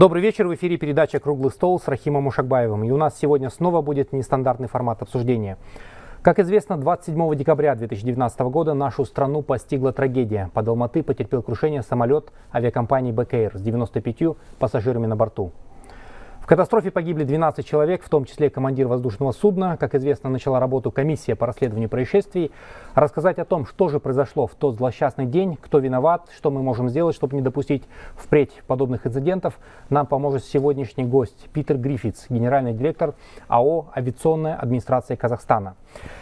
Добрый вечер, в эфире передача «Круглый стол» с Рахимом Ошакбаевым. И у нас сегодня снова будет нестандартный формат обсуждения. Как известно, 27 декабря 2019 года нашу страну постигла трагедия. Под Алматы потерпел крушение самолет авиакомпании БКР с 95 пассажирами на борту. В катастрофе погибли 12 человек, в том числе командир воздушного судна. Как известно, начала работу комиссия по расследованию происшествий. Рассказать о том, что же произошло в тот злосчастный день, кто виноват, что мы можем сделать, чтобы не допустить впредь подобных инцидентов, нам поможет сегодняшний гость Питер Гриффитс, генеральный директор АО «Авиационная администрация Казахстана».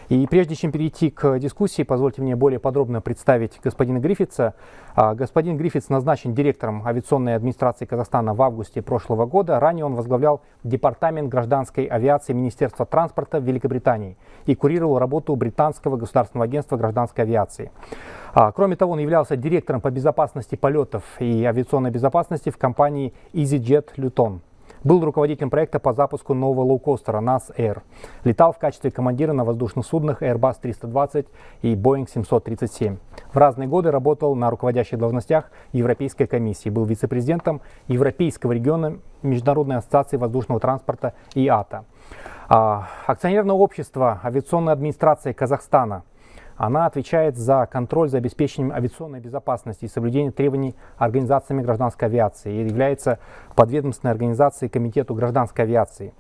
И прежде чем перейти к дискуссии, позвольте мне более подробно представить господина Гриффитса. Господин Гриффитс назначен директором авиационной администрации Казахстана в августе прошлого года. Ранее он возглавлял Департамент гражданской авиации Министерства транспорта в Великобритании и курировал работу британского государственного агентства гражданской авиации. Кроме того, он являлся директором по безопасности полетов и авиационной безопасности в компании EasyJet Luton. Был руководителем проекта по запуску нового лоукостера NAS Air. Летал в качестве командира на воздушных суднах Airbus 320 и Boeing 737. В разные годы работал на руководящих должностях Европейской комиссии. Был вице-президентом Европейского региона Международной ассоциации воздушного транспорта ИАТА. Акционерное общество Авиационной администрации Казахстана. Она отвечает за контроль за обеспечением авиационной безопасности и соблюдение требований организациями гражданской авиации и является подведомственной организацией Комитету гражданской авиации.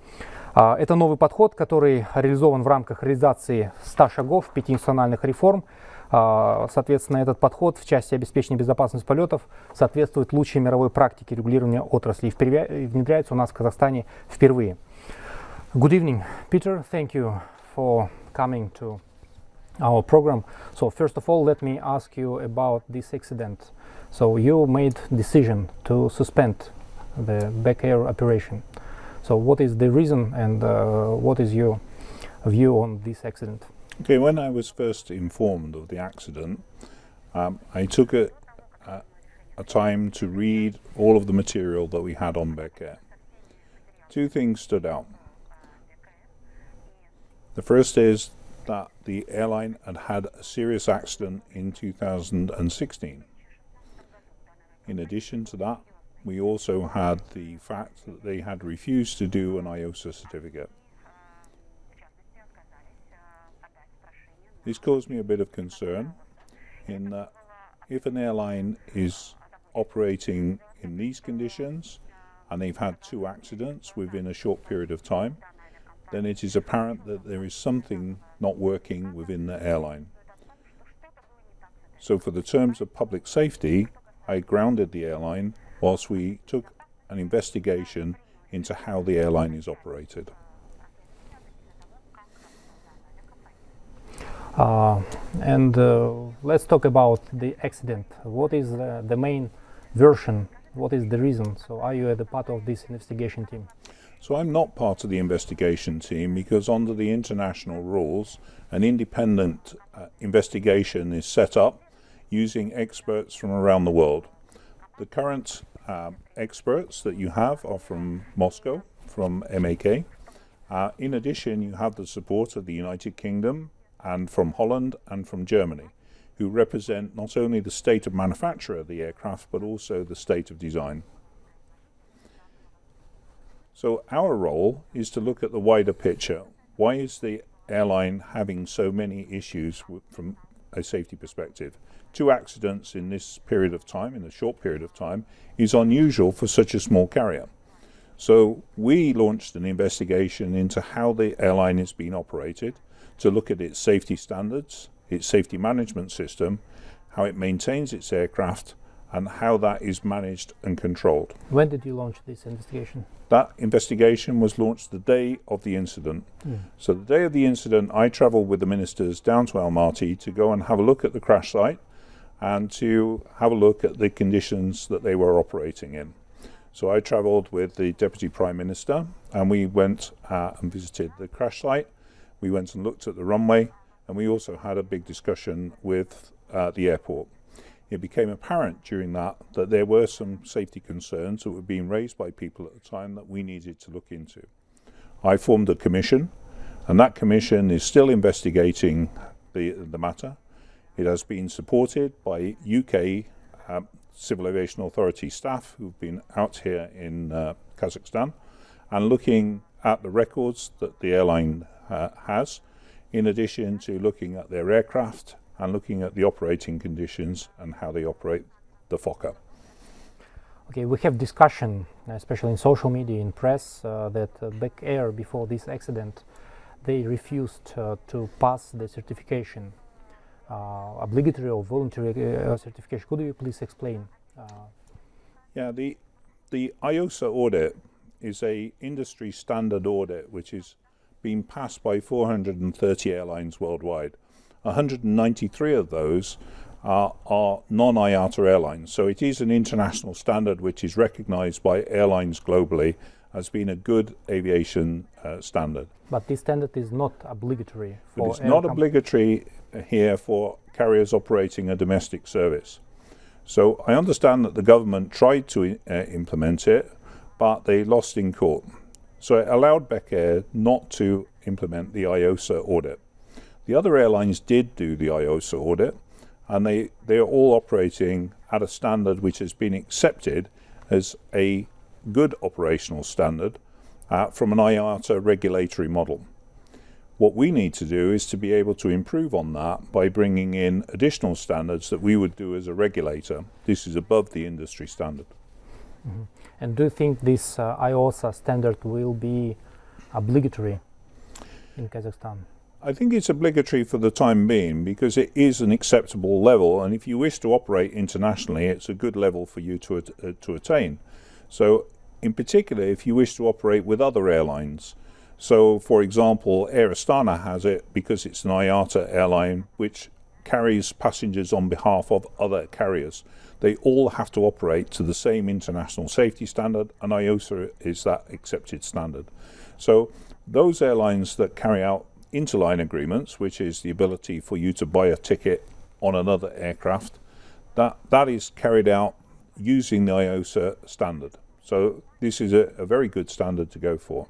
Это новый подход, который реализован в рамках реализации 100 шагов 5 национальных реформ. Соответственно, этот подход в части обеспечения безопасности полетов соответствует лучшей мировой практике регулирования отрасли и внедряется у нас в Казахстане впервые. Good evening, Peter. Thank you for coming to our program. So first of all, let me ask you about this accident. So you made decision to suspend the back air operation. So what is the reason and what is your view on this accident? Okay, when I was first informed of the accident, I took a time to read all of the material that we had on back air. Two things stood out. The first is that the airline had a serious accident in 2016. In addition to that, we also had the fact that they had refused to do an IOSA certificate. This caused me a bit of concern in that if an airline is operating in these conditions and they've had 2 accidents within a short period of time, then it is apparent that there is something not working within the airline. So for the terms of public safety, I grounded the airline whilst we took an investigation into how the airline is operated. Let's talk about the accident. What is the main version? What is the reason? So are you a part of this investigation team? So I'm not part of the investigation team because under the international rules, an independent investigation is set up using experts from around the world. The current experts that you have are from Moscow, from MAK. In addition, you have the support of the United Kingdom and from Holland and from Germany, who represent not only the state of manufacture of the aircraft, but also the state of design. So our role is to look at the wider picture. Why is the airline having so many issues from a safety perspective? 2 accidents in this period of time, in a short period of time, is unusual for such a small carrier. So we launched an investigation into how the airline is being operated, to look at its safety standards, its safety management system, how it maintains its aircraft, and how that is managed and controlled. When did you launch this investigation? That investigation was launched the day of the incident. So the day of the incident, I travelled with the ministers down to Almaty to go and have a look at the crash site and to have a look at the conditions that they were operating in. So I travelled with the Deputy Prime Minister and we went and visited the crash site. We went and looked at the runway and we also had a big discussion with the airport. It became apparent during that there were some safety concerns that were being raised by people at the time that we needed to look into. I formed a commission, and that commission is still investigating the matter. It has been supported by UK Civil Aviation Authority staff who've been out here in Kazakhstan and looking at the records that the airline has, in addition to looking at their aircraft and looking at the operating conditions and how they operate the Fokker. Okay, we have discussion, especially in social media, in press, that Back Air, before this accident, they refused to pass the certification, obligatory or voluntary certification. Could you please explain? Yeah, the IOSA audit is a industry standard audit which is being passed by 430 airlines worldwide. 193 of those are non-IATA airlines. So it is an international standard which is recognized by airlines globally as being a good aviation standard. But this standard is not obligatory for But it's not obligatory here for carriers operating a domestic service. So I understand that the government tried to implement it, but they lost in court. So it allowed Back Air not to implement the IOSA audit. The other airlines did do the IOSA audit, and they are all operating at a standard which has been accepted as a good operational standard from an IATA regulatory model. What we need to do is to be able to improve on that by bringing in additional standards that we would do as a regulator. This is above the industry standard. Mm-hmm. And do you think this IOSA standard will be obligatory in Kazakhstan? I think it's obligatory for the time being because it is an acceptable level, and if you wish to operate internationally, it's a good level for you to attain. So in particular, if you wish to operate with other airlines, so for example, Air Astana has it because it's an IATA airline which carries passengers on behalf of other carriers. They all have to operate to the same international safety standard, and IOSA is that accepted standard. So those airlines that carry out interline agreements, which is the ability for you to buy a ticket on another aircraft, that is carried out using the IOSA standard. So this is a very good standard to go for.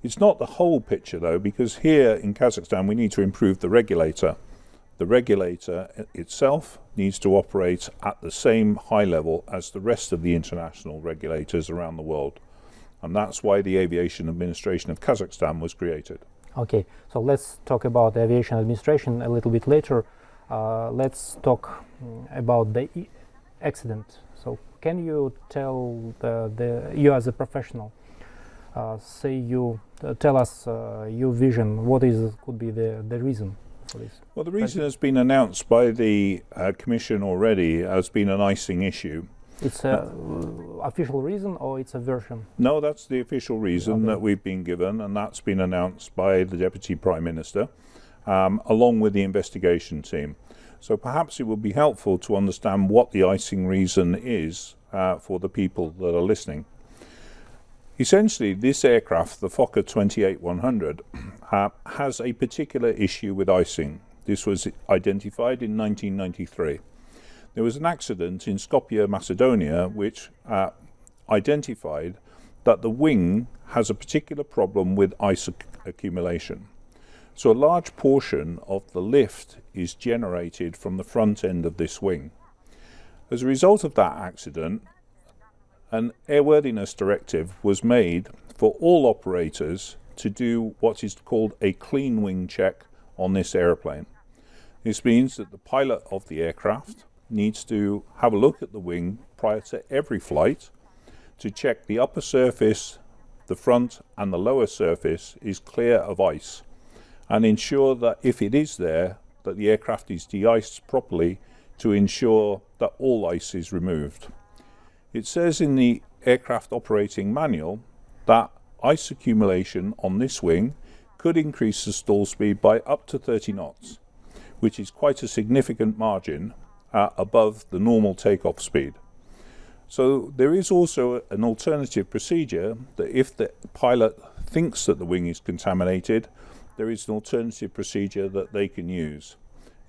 It's not the whole picture though, because here in Kazakhstan we need to improve the regulator. The regulator itself needs to operate at the same high level as the rest of the international regulators around the world. And that's why the Aviation Administration of Kazakhstan was created. Okay, so let's talk about the Aviation Administration a little bit later. Let's talk about the accident. So can you tell you as a professional, tell us your vision, what could be the reason for this? Well, the reason has been announced by the Commission already as being an icing issue. It's an official reason or it's a version? No, that's the official reason that we've been given, and that's been announced by the Deputy Prime Minister along with the investigation team. So perhaps it would be helpful to understand what the icing reason is for the people that are listening. Essentially, this aircraft, the Fokker 28-100, has a particular issue with icing. This was identified in 1993. There was an accident in Skopje, Macedonia, which identified that the wing has a particular problem with ice accumulation. So a large portion of the lift is generated from the front end of this wing. As a result of that accident, an airworthiness directive was made for all operators to do what is called a clean wing check on this airplane. This means that the pilot of the aircraft needs to have a look at the wing prior to every flight to check the upper surface, the front and the lower surface is clear of ice, and ensure that if it is there, that the aircraft is de-iced properly to ensure that all ice is removed. It says in the aircraft operating manual that ice accumulation on this wing could increase the stall speed by up to 30 knots, which is quite a significant margin above the normal takeoff speed. So there is also an alternative procedure that if the pilot thinks that the wing is contaminated, there is an alternative procedure that they can use.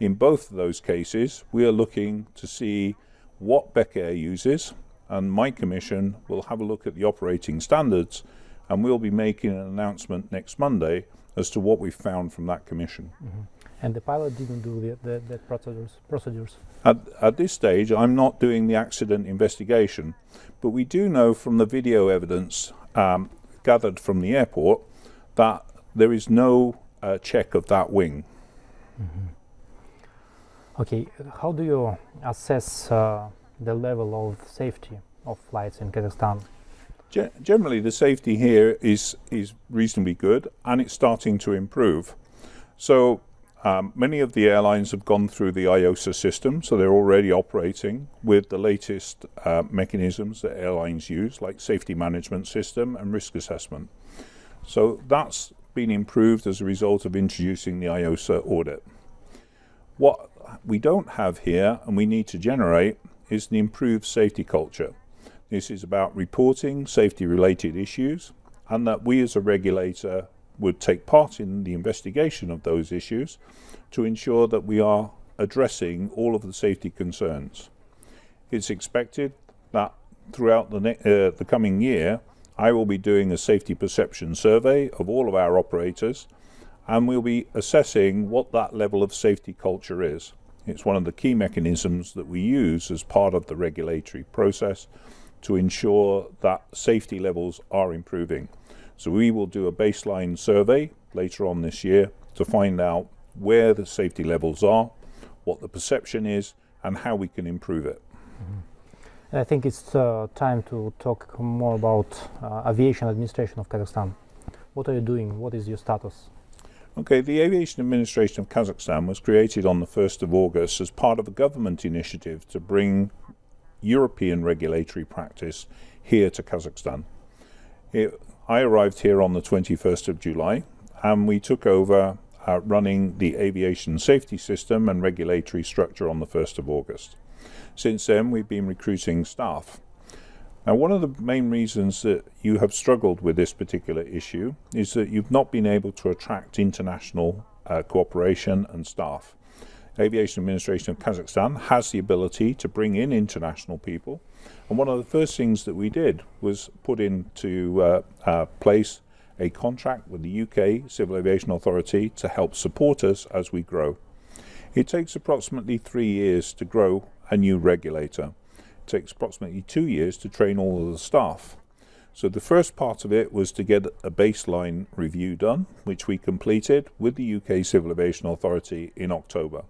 In both of those cases, we are looking to see what Back Air uses, and my commission will have a look at the operating standards, and we'll be making an announcement next Monday as to what we've found from that commission. Mm-hmm. And the pilot didn't do the procedures. At this stage, I'm not doing the accident investigation, but we do know from the video evidence gathered from the airport that there is no check of that wing. Okay, how do you assess the level of safety of flights in Kazakhstan? Generally, the safety here is reasonably good, and it's starting to improve. So many of the airlines have gone through the IOSA system, so they're already operating with the latest mechanisms that airlines use, like safety management system and risk assessment. So that's been improved as a result of introducing the IOSA audit. What we don't have here, and we need to generate, is an improved safety culture. This is about reporting safety-related issues, and that we as a regulator would take part in the investigation of those issues to ensure that we are addressing all of the safety concerns. It's expected that throughout the coming year, I will be doing a safety perception survey of all of our operators, and we'll be assessing what that level of safety culture is. It's one of the key mechanisms that we use as part of the regulatory process to ensure that safety levels are improving. So we will do a baseline survey later on this year to find out where the safety levels are, what the perception is, and how we can improve it. I think it's time to talk more about Aviation Administration of Kazakhstan. What are you doing? What is your status? Okay, the Aviation Administration of Kazakhstan was created on the 1st of August as part of a government initiative to bring European regulatory practice here to Kazakhstan. I arrived here on the 21st of July, and we took over running the aviation safety system and regulatory structure on the 1st of August. Since then, we've been recruiting staff. Now, one of the main reasons that you have struggled with this particular issue is that you've not been able to attract international cooperation and staff. Aviation Administration of Kazakhstan has the ability to bring in international people, and one of the first things that we did was put into place a contract with the UK Civil Aviation Authority to help support us as we grow. It takes approximately 3 years to grow a new regulator. It takes approximately 2 years to train all of the staff. So the first part of it was to get a baseline review done, which we completed with the UK Civil Aviation Authority in October.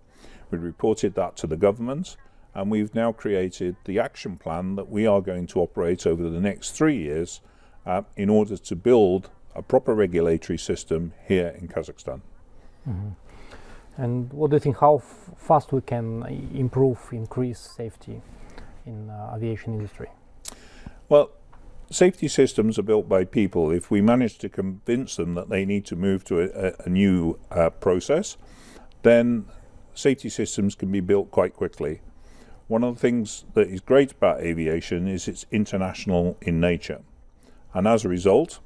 We reported that to the government, and we've now created the action plan that we are going to operate over the next 3 years in order to build a proper regulatory system here in Kazakhstan. And what do you think, how fast we can increase safety in aviation industry? Well, safety systems are built by people. If we manage to convince them that they need to move to a new process, then safety systems can be built quite quickly. One of the things that is great about aviation is it's international in nature. And as a result,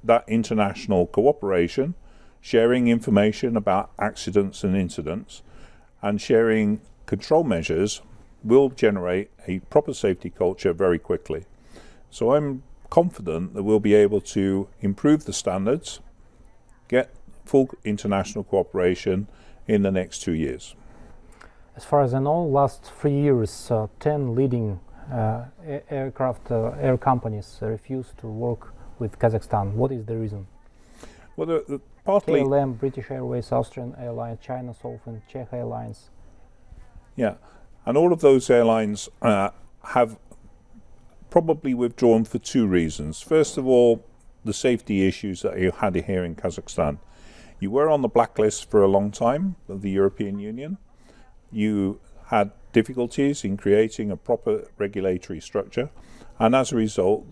that international cooperation, sharing information about accidents and incidents, and sharing control measures will generate a proper safety culture very quickly. So I'm confident that we'll be able to improve the standards, get full international cooperation in the next 2 years. As far as I know, last 3 years, 10 leading air companies refused to work with Kazakhstan. What is the reason? Well, partly KLM, British Airways, Austrian Airlines, China Southern, Czech Airlines. Yeah, and all of those airlines have probably withdrawn for 2 reasons. First of all, the safety issues that you had here in Kazakhstan. You were on the blacklist for a long time of the European Union. You had difficulties in creating a proper regulatory structure, and as a result,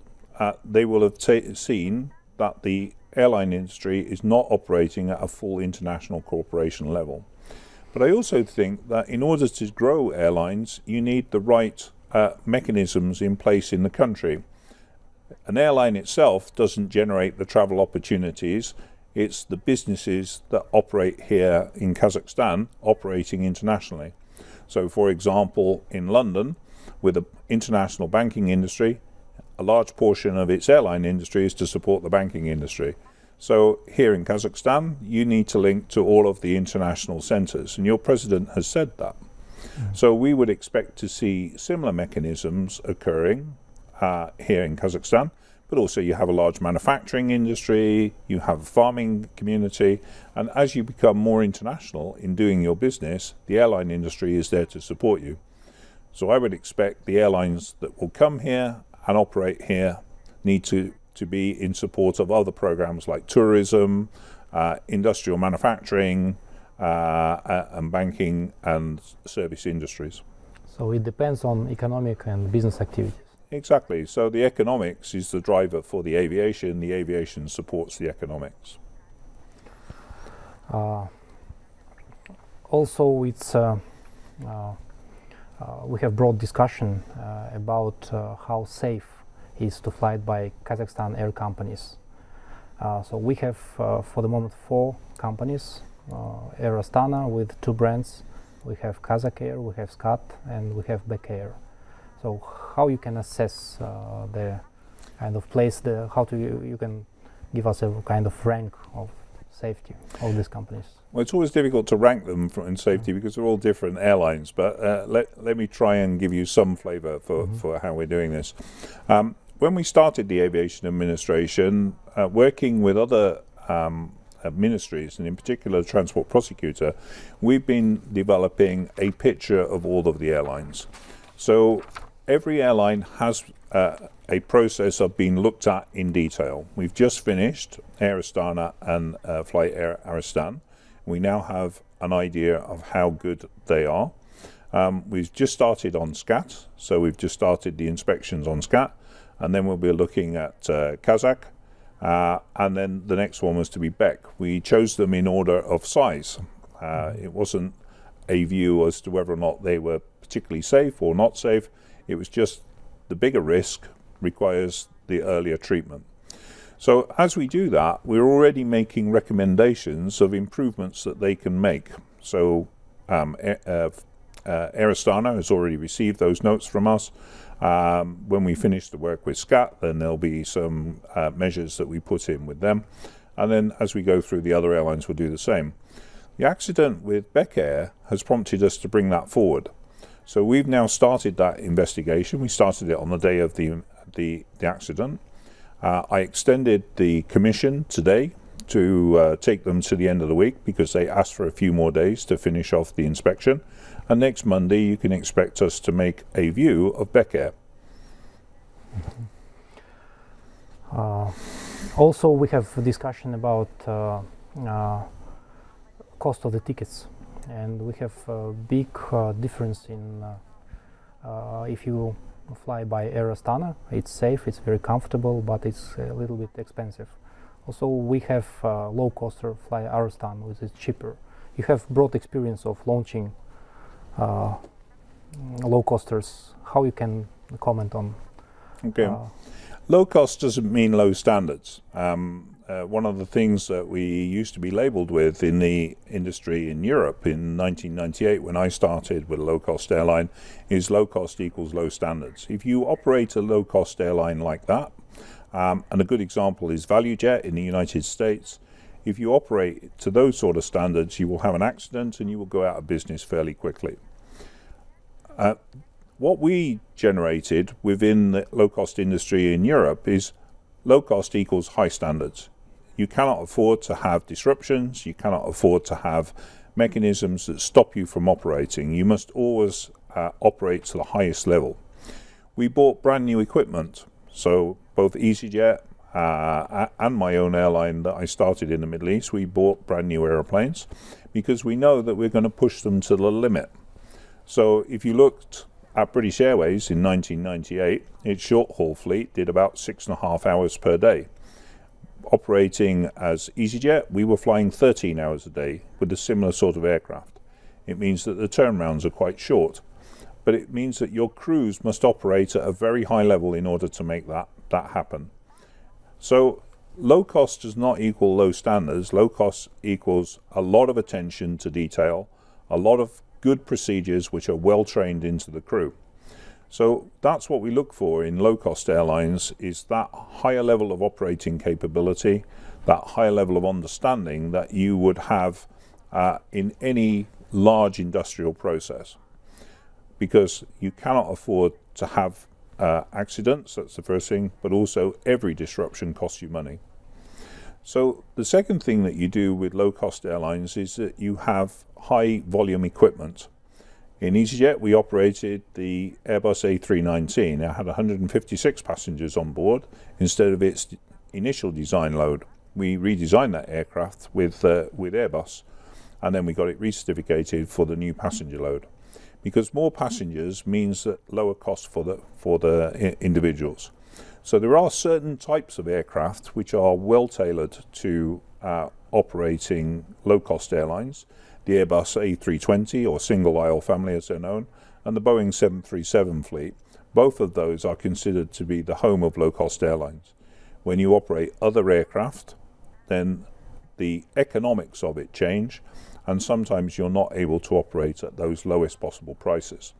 they will have seen that the airline industry is not operating at a full international cooperation level. But I also think that in order to grow airlines, you need the right mechanisms in place in the country. An airline itself doesn't generate the travel opportunities. It's the businesses that operate here in Kazakhstan operating internationally. So, for example, in London, with an international banking industry, a large portion of its airline industry is to support the banking industry. So here in Kazakhstan, you need to link to all of the international centres, and your president has said that. So we would expect to see similar mechanisms occurring here in Kazakhstan, but also you have a large manufacturing industry, you have a farming community, and as you become more international in doing your business, the airline industry is there to support you. So I would expect the airlines that will come here and operate here need to be in support of other programs like tourism, industrial manufacturing, and banking and service industries. So it depends on economic and business activities. Exactly. So the economics is the driver for the aviation supports the economics. Also, it's we have broad discussion about how safe is to fly by Kazakhstan air companies. So we have for the moment 4 companies, Air Astana with 2 brands. We have Kazakh Air, we have SCAT, and we have Bek Air. So how you can assess the kind of place, how you can give us a kind of rank of safety of these companies? Well, it's always difficult to rank them in safety because they're all different airlines, but let me try and give you some flavour for how we're doing this. When we started the Aviation Administration, working with other ministries, and in particular the Transport Prosecutor, we've been developing a picture of all of the airlines. So every airline has a process of being looked at in detail. We've just finished Air Astana and Flight Air Aristan. We now have an idea of how good they are. We've just started on SCAT, so we've just started the inspections on SCAT, and then we'll be looking at Kazakh, and then the next one was to be Bek. We chose them in order of size. It wasn't a view as to whether or not they were particularly safe or not safe. It was just the bigger risk requires the earlier treatment. So as we do that, we're already making recommendations of improvements that they can make. So Air Astana has already received those notes from us. When we finish the work with SCAT, then there'll be some measures that we put in with them. And then as we go through the other airlines, we'll do the same. The accident with Bek Air has prompted us to bring that forward. So we've now started that investigation. We started it on the day of the accident. I extended the commission today to take them to the end of the week because they asked for a few more days to finish off the inspection. And next Monday, you can expect us to make a view of Bek Air. Also, we have a discussion about cost of the tickets, and we have a big difference in if you fly by Air Astana, it's safe, it's very comfortable, but it's a little bit expensive. Also, we have low-coster fly Aristan, which is cheaper. You have broad experience of launching low-costers. How you can comment on? Okay. Low cost doesn't mean low standards. One of the things that we used to be labelled with in the industry in Europe in 1998 when I started with a low-cost airline is low cost equals low standards. If you operate a low-cost airline like that, and a good example is ValueJet in the United States, if you operate to those sort of standards, you will have an accident and you will go out of business fairly quickly. What we generated within the low-cost industry in Europe is low cost equals high standards. You cannot afford to have disruptions. You cannot afford to have mechanisms that stop you from operating. You must always operate to the highest level. We bought brand new equipment. So both EasyJet and my own airline that I started in the Middle East, we bought brand new airplanes because we know that we're going to push them to the limit. So if you looked at British Airways in 1998, its short-haul fleet did about 6.5 hours per day. Operating as EasyJet, we were flying 13 hours a day with a similar sort of aircraft. It means that the turnarounds are quite short, but it means that your crews must operate at a very high level in order to make that happen. So low cost does not equal low standards. Low cost equals a lot of attention to detail, a lot of good procedures which are well trained into the crew. So that's what we look for in low-cost airlines, is that higher level of operating capability, that high level of understanding that you would have in any large industrial process, because you cannot afford to have accidents, that's the first thing, but also every disruption costs you money. So the second thing that you do with low-cost airlines is that you have high volume equipment. In EasyJet, we operated the Airbus A319. It had 156 passengers on board instead of its initial design load. We redesigned that aircraft with Airbus, and then we got it recertificated for the new passenger load. Because more passengers means that lower cost for the individuals. So there are certain types of aircraft which are well tailored to operating low-cost airlines. The Airbus A320 or single aisle family as they're known, and the Boeing 737 fleet. Both of those are considered to be the home of low-cost airlines. When you operate other aircraft, then the economics of it change, and sometimes you're not able to operate at those lowest possible prices.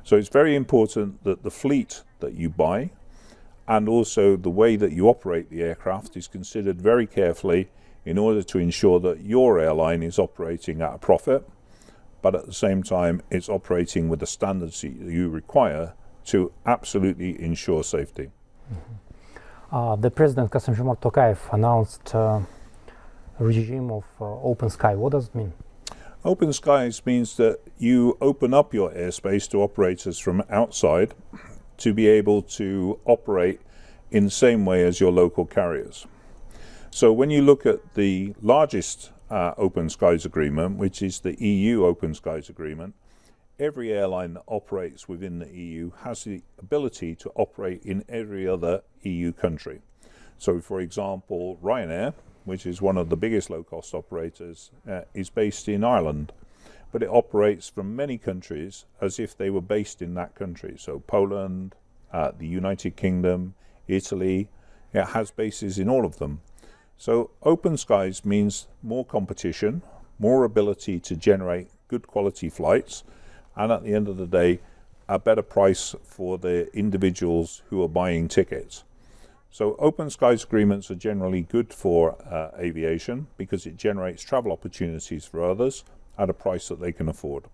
So it's very important that the fleet that you buy and also the way that you operate the aircraft is considered very carefully in order to ensure that your airline is operating at a profit, but at the same time it's operating with the standards that you require to absolutely ensure safety. The President Kassym-Jomart Tokayev announced a regime of open sky. What does it mean? Open skies means that you open up your airspace to operators from outside to be able to operate in the same way as your local carriers. So when you look at the largest Open Skies Agreement, which is the EU Open Skies Agreement, every airline that operates within the EU has the ability to operate in every other EU country. So for example, Ryanair, which is one of the biggest low-cost operators, is based in Ireland, but it operates from many countries as if they were based in that country. So Poland, the United Kingdom, Italy, it has bases in all of them. So open skies means more competition, more ability to generate good quality flights, and at the end of the day, a better price for the individuals who are buying tickets. So open skies agreements are generally good for aviation because it generates travel opportunities for others at a price that they can afford.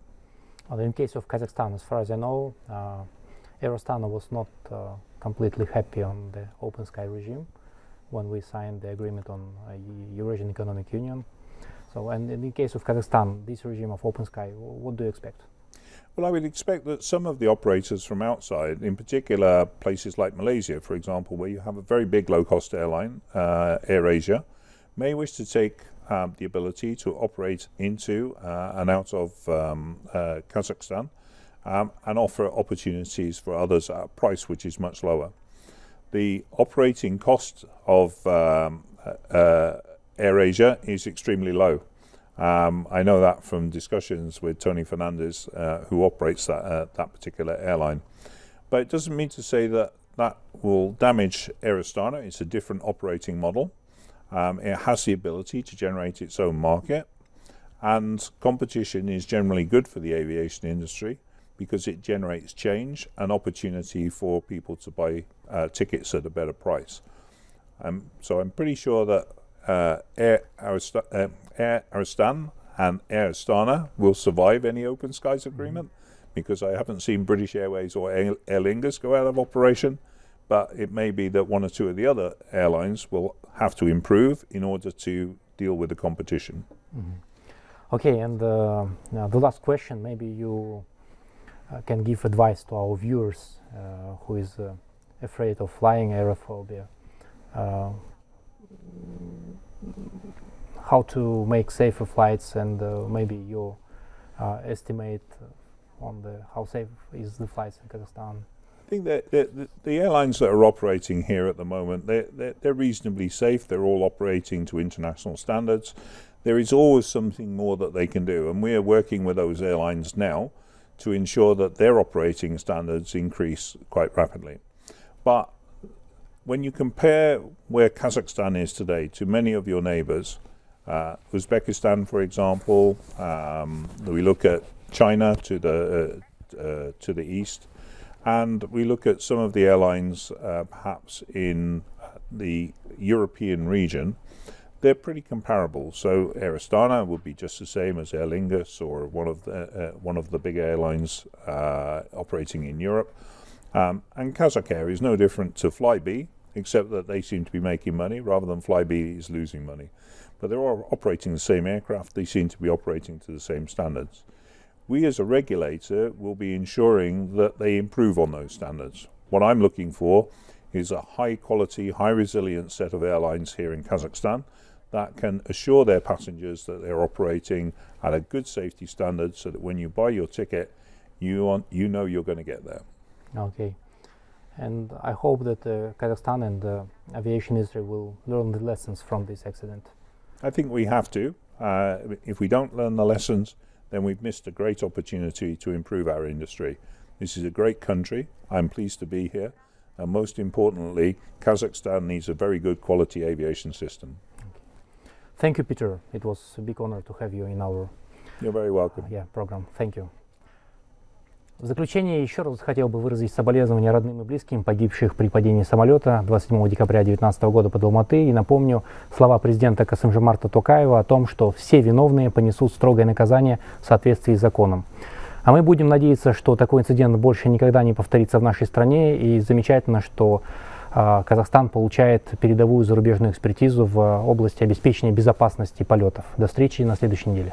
In case of Kazakhstan, as far as I know, Air Astana was not completely happy on the open sky regime when we signed the agreement on Eurasian Economic Union. So, and in the case of Kazakhstan, this regime of open sky, what do you expect? Well, I would expect that some of the operators from outside, in particular places like Malaysia, for example, where you have a very big low-cost airline, AirAsia, may wish to take the ability to operate into and out of Kazakhstan and offer opportunities for others at a price which is much lower. The operating cost of AirAsia is extremely low. I know that from discussions with Tony Fernandez, who operates that particular airline. But it doesn't mean to say that that will damage Air Astana. It's a different operating model. It has the ability to generate its own market. And competition is generally good for the aviation industry because it generates change and opportunity for people to buy tickets at a better price. So I'm pretty sure that Air Astana and Air Astana will survive any open skies agreement because I haven't seen British Airways or Aer Lingus go out of operation, but it may be that one or two of the other airlines will have to improve in order to deal with the competition. Okay, and now the last question, maybe you can give advice to our viewers who is afraid of flying, aerophobia. How to make safer flights, and maybe you estimate on how safe is the flights in Kazakhstan. I think that the airlines that are operating here at the moment, they're reasonably safe. They're all operating to international standards. There is always something more that they can do, and we are working with those airlines now to ensure that their operating standards increase quite rapidly. But when you compare where Kazakhstan is today to many of your neighbors, Uzbekistan, for example, we look at China to the east, and we look at some of the airlines perhaps in the European region, they're pretty comparable. So Air Astana would be just the same as Aer Lingus or one of the big airlines operating in Europe. And Kazakh Air is no different to Flybe, except that they seem to be making money rather than Flybe is losing money. But they're all operating the same aircraft. They seem to be operating to the same standards. We as a regulator will be ensuring that they improve on those standards. What I'm looking for is a high quality, high resilient set of airlines here in Kazakhstan that can assure their passengers that they're operating at a good safety standard so that when you buy your ticket, you know you're going to get there. Okay. And I hope that Kazakhstan and the aviation industry will learn the lessons from this accident. I think we have to. If we don't learn the lessons, then we've missed a great opportunity to improve our industry. This is a great country. I'm pleased to be here. And most importantly, Kazakhstan needs a very good quality aviation system. Okay. Thank you, Peter. It was a big honor to have you in our You're very welcome. program. Thank you. В заключение еще раз хотел бы выразить соболезнования родным и близким погибших при падении самолета 27 декабря 2019 года под Алматы. И напомню слова президента Касым-Жомарта Токаева о том, что все виновные понесут строгое наказание в соответствии с законом. А мы будем надеяться, что такой инцидент больше никогда не повторится в нашей стране. И замечательно, что Казахстан получает передовую зарубежную экспертизу в области обеспечения безопасности полетов. До встречи на следующей неделе.